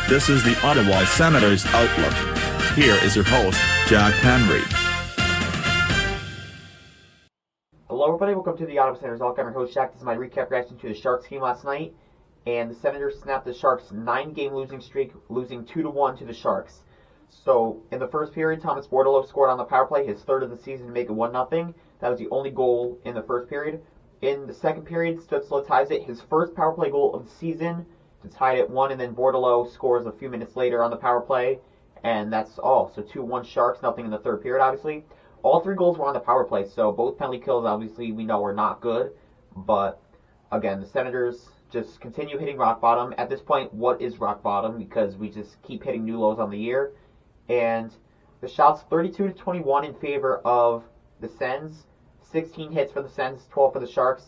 This is the Ottawa Senators Outlook. Here is your host, Jack Henry. Hello everybody, welcome to the Ottawa Senators Outlook. I'm your host Jack. This is my recap reaction to the Sharks game last night. And the Senators snapped the Sharks' 9-game losing streak, losing 2-1 to the Sharks. So, in the first period, Thomas Bordeleau scored on the power play, his third of the season, to make it 1-0. That was the only goal in the first period. In the second period, Stützle ties it, his first power play goal of the season, to tie it at 1, and then Bordeleau scores a few minutes later on the power play, and that's all. So 2-1 Sharks, nothing in the third period, obviously. All three goals were on the power play, so both penalty kills, obviously, we know are not good. But, again, the Senators just continue hitting rock bottom. At this point, what is rock bottom? Because we just keep hitting new lows on the year. And the shots 32-21 in favor of the Sens. 16 hits for the Sens, 12 for the Sharks.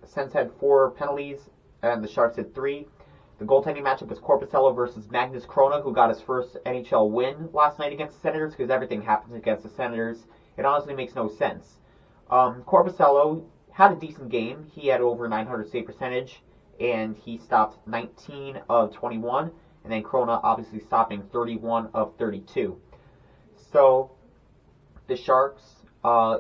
The Sens had 4 penalties, and the Sharks had 3. The goaltending matchup was Korpisalo versus Magnus Krona, who got his first NHL win last night against the Senators, because everything happens against the Senators. It honestly makes no sense. Korpisalo had a decent game. He had over 900 save percentage, and he stopped 19 of 21, and then Krona obviously stopping 31 of 32. So the Sharks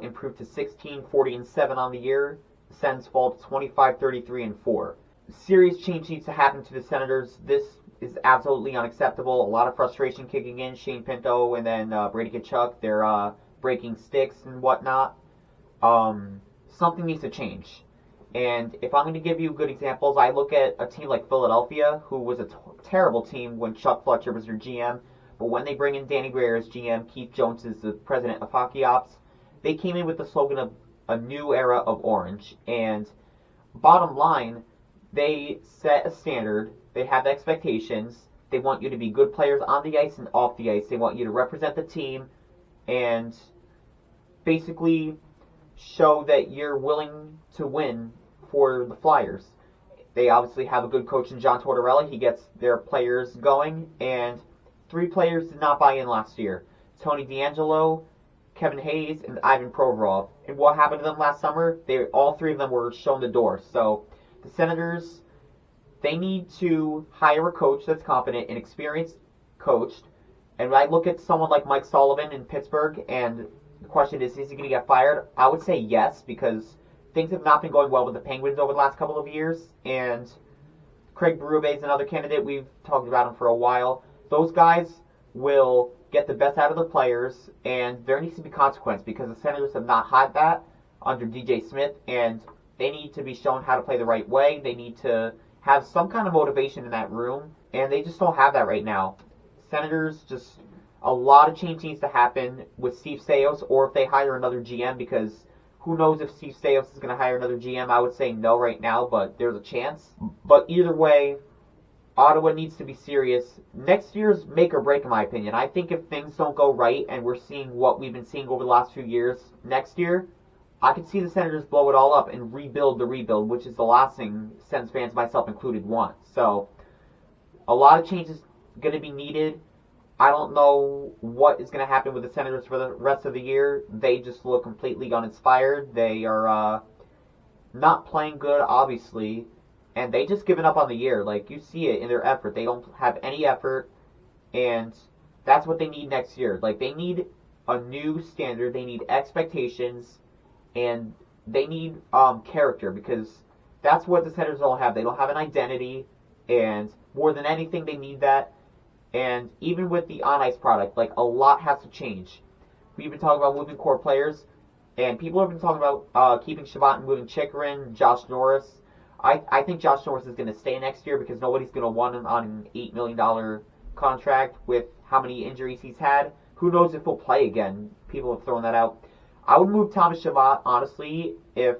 improved to 16-40-7 on the year. The Sens fall to 25-33-4. Serious change needs to happen to the Senators. This is absolutely unacceptable. A lot of frustration kicking in. Shane Pinto and then Brady Tkachuk, they're breaking sticks and whatnot. Something needs to change. And if I'm going to give you good examples, I look at a team like Philadelphia, who was a terrible team when Chuck Fletcher was their GM. But when they bring in Danny Greer as GM, Keith Jones is the president of Hockey Ops, they came in with the slogan of a new era of orange. And bottom line, they set a standard. They have expectations. They want you to be good players on the ice and off the ice. They want you to represent the team and basically show that you're willing to win for the Flyers. They obviously have a good coach in John Tortorella. He gets their players going, and 3 players did not buy in last year. Tony DeAngelo, Kevin Hayes, and Ivan Provorov. And what happened to them last summer? All 3 of them were shown the door. So the Senators, they need to hire a coach that's competent and experienced coached. And when I look at someone like Mike Sullivan in Pittsburgh, and the question is he going to get fired? I would say yes, because things have not been going well with the Penguins over the last couple of years. And Craig Berube is another candidate. We've talked about him for a while. Those guys will get the best out of their players, and there needs to be consequence, because the Senators have not had that under DJ Smith, and they need to be shown how to play the right way. They need to have some kind of motivation in that room, and they just don't have that right now. Senators, just a lot of change needs to happen with Steve Staios, or if they hire another GM, because who knows if Steve Staios is going to hire another GM. I would say no right now, but there's a chance. But either way, Ottawa needs to be serious. Next year's make or break, in my opinion. I think if things don't go right, and we're seeing what we've been seeing over the last few years, next year, I could see the Senators blow it all up and rebuild the rebuild, which is the last thing Sens fans, myself included, want. So, a lot of changes going to be needed. I don't know what is going to happen with the Senators for the rest of the year. They just look completely uninspired. They are not playing good, obviously, and they just given up on the year. Like, you see it in their effort. They don't have any effort, and that's what they need next year. Like, they need a new standard. They need expectations, and they need character, because that's what the Senators don't have. They don't have an identity, and more than anything, they need that. And even with the on-ice product, like, a lot has to change. We've been talking about moving core players, and people have been talking about keeping Shabbat and moving Chikrin, Josh Norris. I think Josh Norris is going to stay next year, because nobody's going to want him on an $8 million contract with how many injuries he's had. Who knows if he'll play again? People have thrown that out. I would move Thomas Shabbat, honestly, if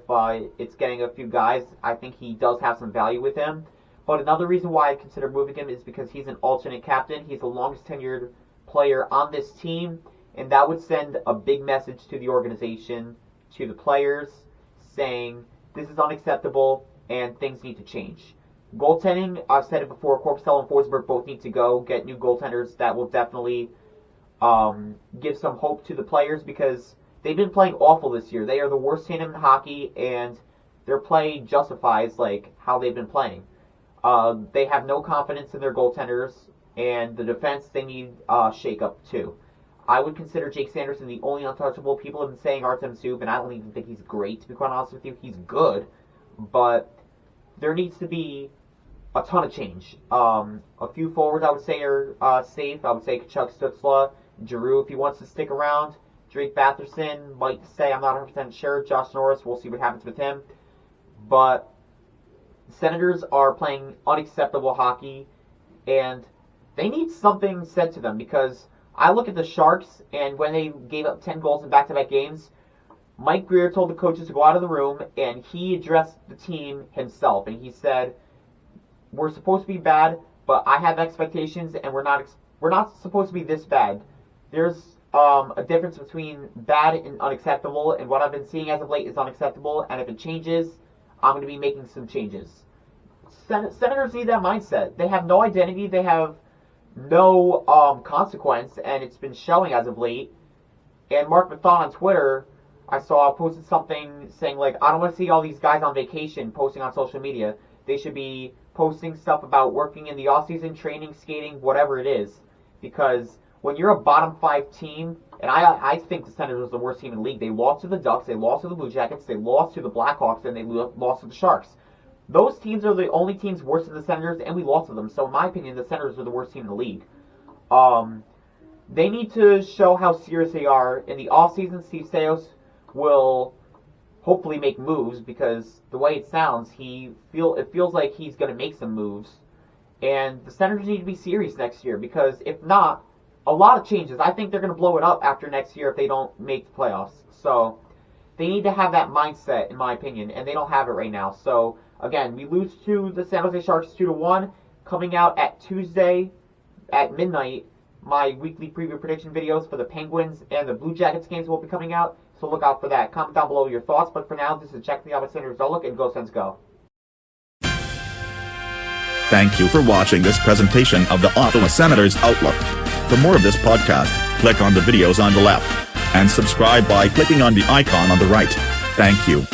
it's getting a few guys. I think he does have some value with him. But another reason why I consider moving him is because he's an alternate captain. He's the longest tenured player on this team, and that would send a big message to the organization, to the players, saying this is unacceptable and things need to change. Goaltending, I've said it before, Korpisalo and Forsberg both need to go. Get new goaltenders. That will definitely give some hope to the players, because they've been playing awful this year. They are the worst team in hockey, and their play justifies like how they've been playing. They have no confidence in their goaltenders. And the defense, they need shake-up too. I would consider Jake Sanderson the only untouchable. People have been saying Artem Zub, and I don't even think he's great, to be quite honest with you. He's good, but there needs to be a ton of change. A few forwards I would say are safe. I would say Kachuk Stutzla, Giroux if he wants to stick around. Drake Batherson might stay. I'm not 100% sure. Josh Norris, we'll see what happens with him. But the Senators are playing unacceptable hockey, and they need something said to them, because I look at the Sharks, and when they gave up 10 goals in back-to-back games, Mike Grier told the coaches to go out of the room, and he addressed the team himself, and he said, we're supposed to be bad, but I have expectations, and we're not supposed to be this bad. There's a difference between bad and unacceptable, and what I've been seeing as of late is unacceptable, and if it changes, I'm going to be making some changes. Senators need that mindset. They have no identity, they have no consequence, and it's been showing as of late. And Mark Mathon on Twitter, I saw, posted something saying, like, I don't want to see all these guys on vacation posting on social media. They should be posting stuff about working in the offseason, training, skating, whatever it is. Because when you're a bottom 5 team, and I think the Senators was the worst team in the league. They lost to the Ducks, they lost to the Blue Jackets, they lost to the Blackhawks, and they lost to the Sharks. Those teams are the only teams worse than the Senators, and we lost to them. So in my opinion, the Senators are the worst team in the league. They need to show how serious they are. In the offseason, Steve Saios will hopefully make moves, because the way it sounds, it feels like he's going to make some moves. And the Senators need to be serious next year, because if not, a lot of changes. I think they're going to blow it up after next year if they don't make the playoffs. So they need to have that mindset, in my opinion, and they don't have it right now. So again, we lose to the San Jose Sharks 2-1. Coming out at Tuesday at midnight, my weekly preview prediction videos for the Penguins and the Blue Jackets games will be coming out. So look out for that. Comment down below your thoughts. But for now, this is Check the Ottawa Senators Outlook, and go Sens go. Thank you for watching this presentation of the Ottawa Senators Outlook. For more of this podcast, click on the videos on the left, and subscribe by clicking on the icon on the right. Thank you.